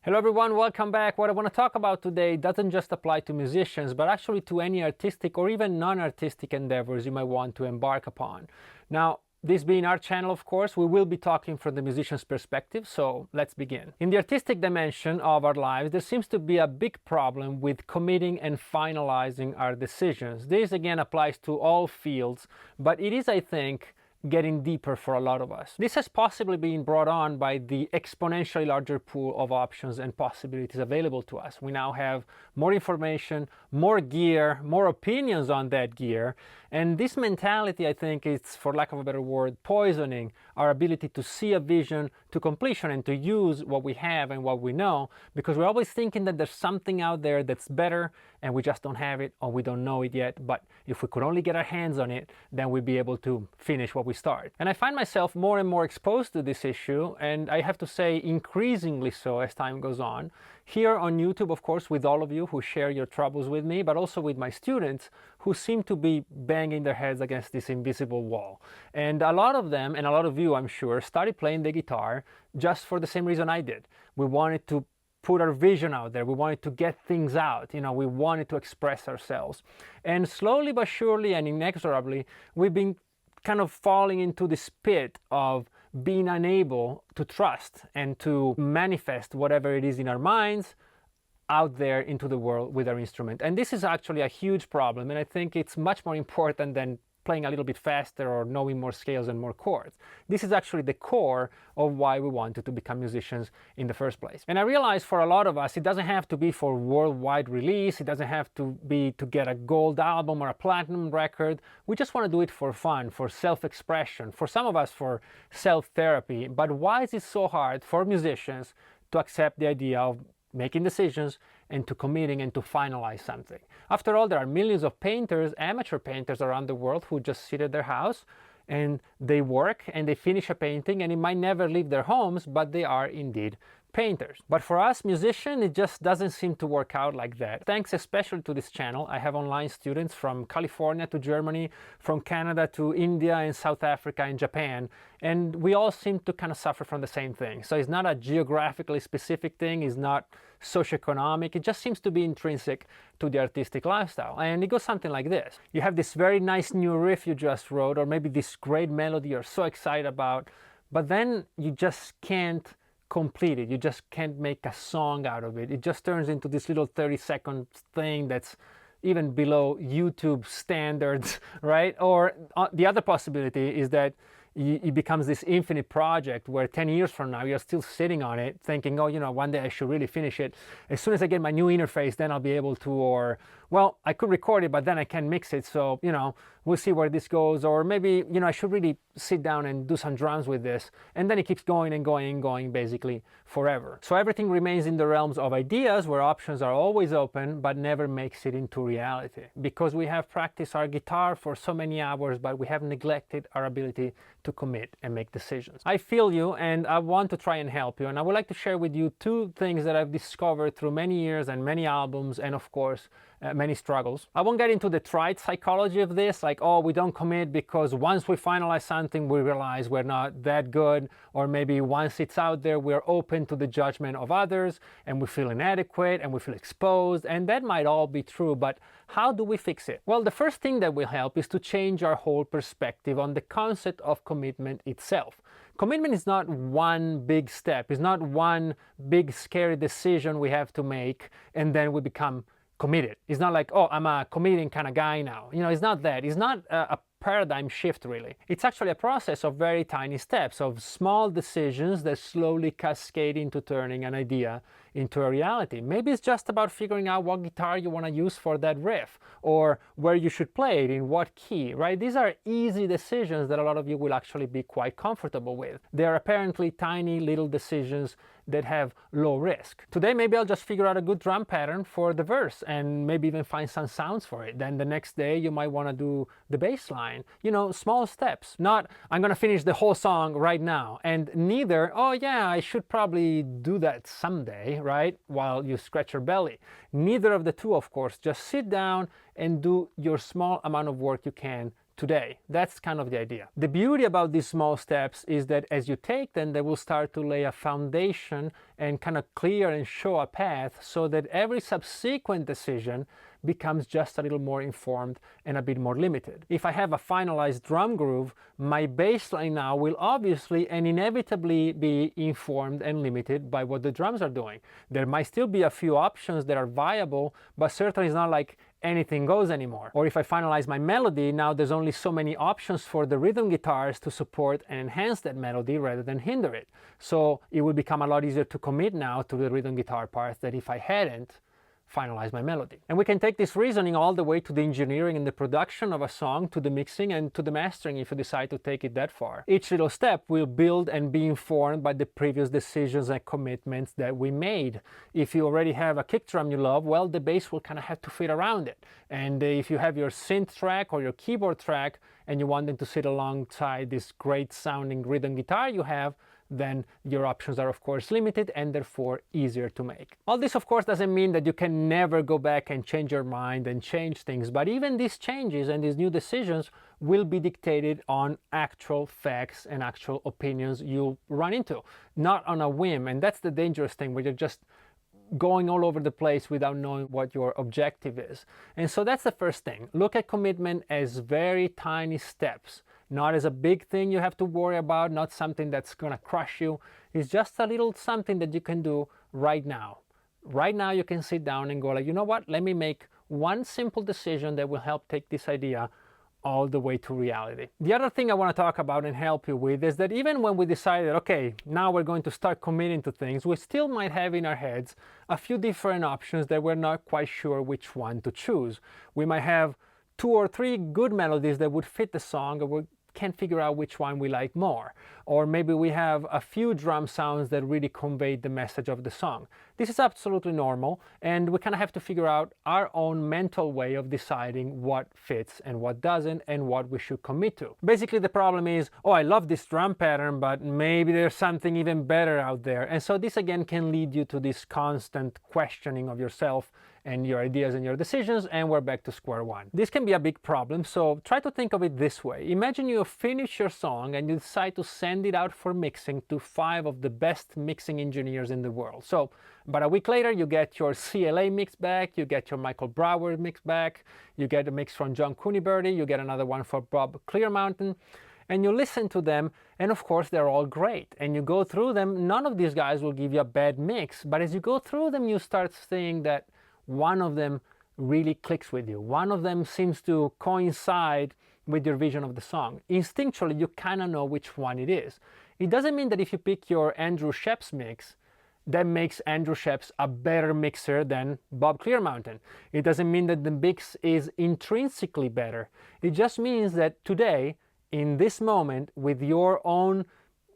Hello everyone, welcome back. What I want to talk about today doesn't just apply to musicians, but actually to any artistic or even non-artistic endeavors you might want to embark upon. Now, this being our channel, of course, we will be talking from the musician's perspective, so let's begin. In the artistic dimension of our lives, there seems to be a big problem with committing and finalizing our decisions. This again applies to all fields, but it is, I think, getting deeper for a lot of us. This has possibly been brought on by the exponentially larger pool of options and possibilities available to us. We now have more information, more gear, more opinions on that gear, and this mentality, I think, is, for lack of a better word, poisoning our ability to see a vision to completion and to use what we have and what we know, because we're always thinking that there's something out there that's better and we just don't have it or we don't know it yet, but if we could only get our hands on it, then we'd be able to finish what we start. And I find myself more and more exposed to this issue, and I have to say increasingly so as time goes on. Here on YouTube, of course, with all of you who share your troubles with me, but also with my students who seem to be banging their heads against this invisible wall. And a lot of them, and a lot of you, I'm sure, started playing the guitar just for the same reason I did. We wanted to put our vision out there. We wanted to get things out. We wanted to express ourselves. And slowly but surely and inexorably, we've been kind of falling into this pit of being unable to trust and to manifest whatever it is in our minds out there into the world with our instrument. And this is actually a huge problem, and I think it's much more important than playing a little bit faster or knowing more scales and more chords. This is actually the core of why we wanted to become musicians in the first place. And I realize for a lot of us, it doesn't have to be for worldwide release. It doesn't have to be to get a gold album or a platinum record. We just want to do it for fun, for self-expression, for some of us for self-therapy. But why is it so hard for musicians to accept the idea of making decisions and to committing and to finalize something? After all, there are millions of painters, amateur painters around the world who just sit at their house and they work and they finish a painting, and it might never leave their homes, but they are indeed painters. But for us musicians, it just doesn't seem to work out like that. Thanks especially to this channel, I have online students from California to Germany, from Canada to India and South Africa and Japan, and we all seem to kind of suffer from the same thing. So it's not a geographically specific thing, it's not socioeconomic, it just seems to be intrinsic to the artistic lifestyle. And it goes something like this. You have this very nice new riff you just wrote, or maybe this great melody you're so excited about, but then you just can't complete it. You just can't make a song out of it. It just turns into this little 30-second thing that's even below YouTube standards, right? Or the other possibility is that it becomes this infinite project where 10 years from now you're still sitting on it thinking, oh, one day I should really finish it. As soon as I get my new interface, then I'll be able to, or, well, I could record it, but then I can't mix it. So, we'll see where this goes. Or maybe, I should really sit down and do some drums with this. And then it keeps going and going and going basically forever. So everything remains in the realms of ideas where options are always open, but never makes it into reality. Because we have practiced our guitar for so many hours, but we have neglected our ability to commit and make decisions. I feel you, and I want to try and help you. And I would like to share with you two things that I've discovered through many years and many albums, and of course, many struggles. I won't get into the trite psychology of this, like, oh, we don't commit because once we finalize something, we realize we're not that good, or maybe once it's out there, we're open to the judgment of others, and we feel inadequate, and we feel exposed, and that might all be true, but how do we fix it? Well, the first thing that will help is to change our whole perspective on the concept of commitment itself. Commitment is not one big step, it's not one big scary decision we have to make, and then we become committed. It's not like, oh, I'm a committing kind of guy now. It's not that. It's not a paradigm shift, really. It's actually a process of very tiny steps, of small decisions that slowly cascade into turning an idea into a reality. Maybe it's just about figuring out what guitar you want to use for that riff, or where you should play it, in what key, right? These are easy decisions that a lot of you will actually be quite comfortable with. They're apparently tiny little decisions that have low risk. Today, maybe I'll just figure out a good drum pattern for the verse and maybe even find some sounds for it. Then the next day, you might want to do the bass line. Small steps. Not, I'm going to finish the whole song right now. And neither, oh yeah, I should probably do that someday, right? While you scratch your belly. Neither of the two, of course. Just sit down and do your small amount of work you can today. That's kind of the idea. The beauty about these small steps is that as you take them, they will start to lay a foundation and kind of clear and show a path so that every subsequent decision becomes just a little more informed and a bit more limited. If I have a finalized drum groove, my baseline now will obviously and inevitably be informed and limited by what the drums are doing. There might still be a few options that are viable, but certainly it's not like anything goes anymore. Or if I finalize my melody, now there's only so many options for the rhythm guitars to support and enhance that melody rather than hinder it. So it will become a lot easier to commit now to the rhythm guitar parts than if I hadn't finalize my melody. And we can take this reasoning all the way to the engineering and the production of a song, to the mixing and to the mastering if you decide to take it that far. Each little step will build and be informed by the previous decisions and commitments that we made. If you already have a kick drum you love, well, the bass will kind of have to fit around it. And if you have your synth track or your keyboard track and you want them to sit alongside this great sounding rhythm guitar you have, then your options are of course limited and therefore easier to make. All this of course doesn't mean that you can never go back and change your mind and change things, but even these changes and these new decisions will be dictated on actual facts and actual opinions you'll run into, not on a whim. And that's the dangerous thing, where you're just going all over the place without knowing what your objective is. And so that's the first thing. Look at commitment as very tiny steps, not as a big thing you have to worry about, not something that's gonna crush you. It's just a little something that you can do right now. Right now you can sit down and go like, you know what, let me make one simple decision that will help take this idea all the way to reality. The other thing I want to talk about and help you with is that even when we decided, okay, now we're going to start committing to things, we still might have in our heads a few different options that we're not quite sure which one to choose. We might have 2 or 3 good melodies that would fit the song, or we can't figure out which one we like more. Or maybe we have a few drum sounds that really convey the message of the song. This is absolutely normal, and we kind of have to figure out our own mental way of deciding what fits and what doesn't and what we should commit to. Basically the problem is, oh, I love this drum pattern, but maybe there's something even better out there. And so this again can lead you to this constant questioning of yourself and your ideas and your decisions, and we're back to square one. This can be a big problem, so try to think of it this way. Imagine you finish your song and you decide to send it out for mixing to 5 of the best mixing engineers in the world. So about a week later, you get your CLA mix back, you get your Michael Brower mix back, you get a mix from John Cooneybirdie, you get another one for Bob Clearmountain, and you listen to them, and of course they're all great. And you go through them, none of these guys will give you a bad mix, but as you go through them, you start seeing that one of them really clicks with you. One of them seems to coincide with your vision of the song. Instinctually, you kind of know which one it is. It doesn't mean that if you pick your Andrew Sheps mix, that makes Andrew Sheps a better mixer than Bob Clearmountain. It doesn't mean that the mix is intrinsically better. It just means that today, in this moment, with your own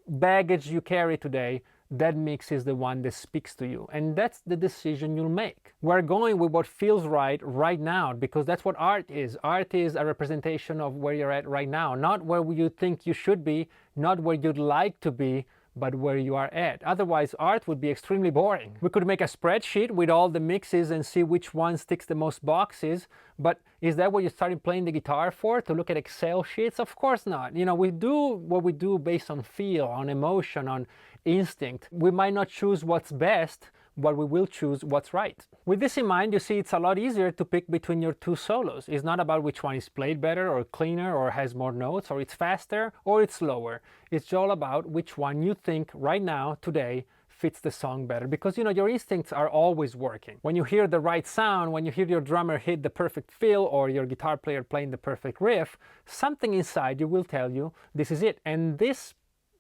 baggage you carry today, that mix is the one that speaks to you, and that's the decision you'll make. We're going with what feels right now, because that's what art is. Art is a representation of where you're at right now, not where you think you should be, not where you'd like to be, but where you are at. Otherwise, art would be extremely boring. We could make a spreadsheet with all the mixes and see which one ticks the most boxes, but is that what you started playing the guitar for? To look at Excel sheets? Of course not. You know, we do what we do based on feel, on emotion, on instinct. We might not choose what's best, but we will choose what's right. With this in mind, you see it's a lot easier to pick between your 2 solos. It's not about which one is played better or cleaner or has more notes, or it's faster or it's slower. It's all about which one you think right now, today, fits the song better, because you know your instincts are always working. When you hear the right sound, when you hear your drummer hit the perfect fill or your guitar player playing the perfect riff, something inside you will tell you this is it. And this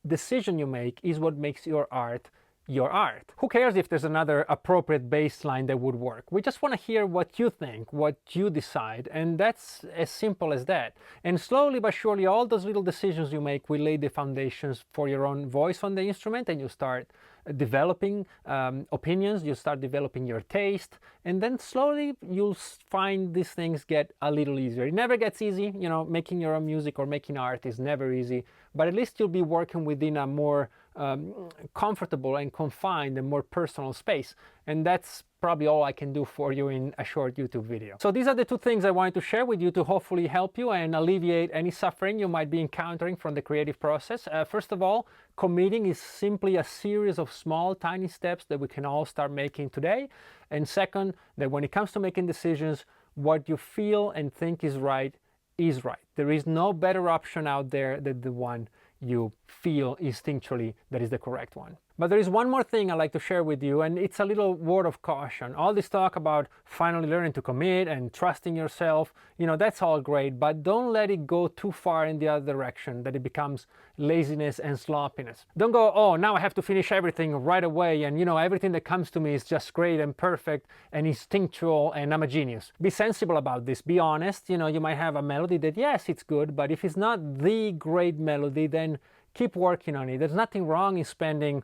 decision you make is what makes your art your art. Who cares if there's another appropriate bass line that would work? We just want to hear what you think, what you decide, and that's as simple as that. And slowly but surely, all those little decisions you make will lay the foundations for your own voice on the instrument, and you start developing opinions, you start developing your taste, and then slowly you'll find these things get a little easier. It never gets easy, you know, making your own music or making art is never easy, but at least you'll be working within a more comfortable and confined and more personal space. And that's probably all I can do for you in a short YouTube video. So these are the two things I wanted to share with you to hopefully help you and alleviate any suffering you might be encountering from the creative process. First of all, committing is simply a series of small, tiny steps that we can all start making today. And second, that when it comes to making decisions, what you feel and think is right is right. There is no better option out there than the one you feel instinctually that is the correct one. But there is one more thing I'd like to share with you, and it's a little word of caution. All this talk about finally learning to commit and trusting yourself, that's all great, but don't let it go too far in the other direction, that it becomes laziness and sloppiness. Don't go, oh, now I have to finish everything right away, and everything that comes to me is just great and perfect and instinctual, and I'm a genius. Be sensible about this. Be honest. You might have a melody that, yes, it's good, but if it's not the great melody, then keep working on it. There's nothing wrong in spending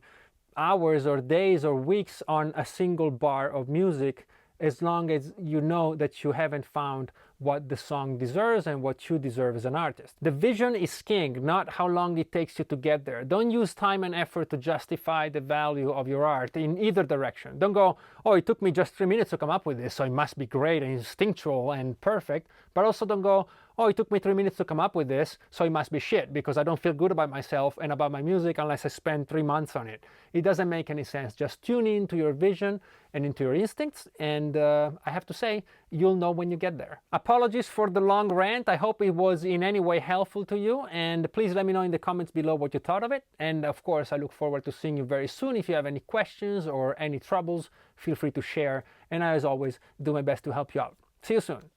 hours or days or weeks on a single bar of music, as long as you know that you haven't found what the song deserves and what you deserve as an artist. The vision is king, not how long it takes you to get there. Don't use time and effort to justify the value of your art in either direction. Don't go, oh, it took me just 3 minutes to come up with this, so it must be great and instinctual and perfect. But also don't go, oh, it took me 3 minutes to come up with this, so it must be shit because I don't feel good about myself and about my music unless I spend 3 months on it. It doesn't make any sense. Just tune in to your vision and into your instincts, and I have to say, you'll know when you get there. Apologies for the long rant. I hope it was in any way helpful to you, and please let me know in the comments below what you thought of it. And of course, I look forward to seeing you very soon. If you have any questions or any troubles, feel free to share, and I, as always, do my best to help you out. See you soon.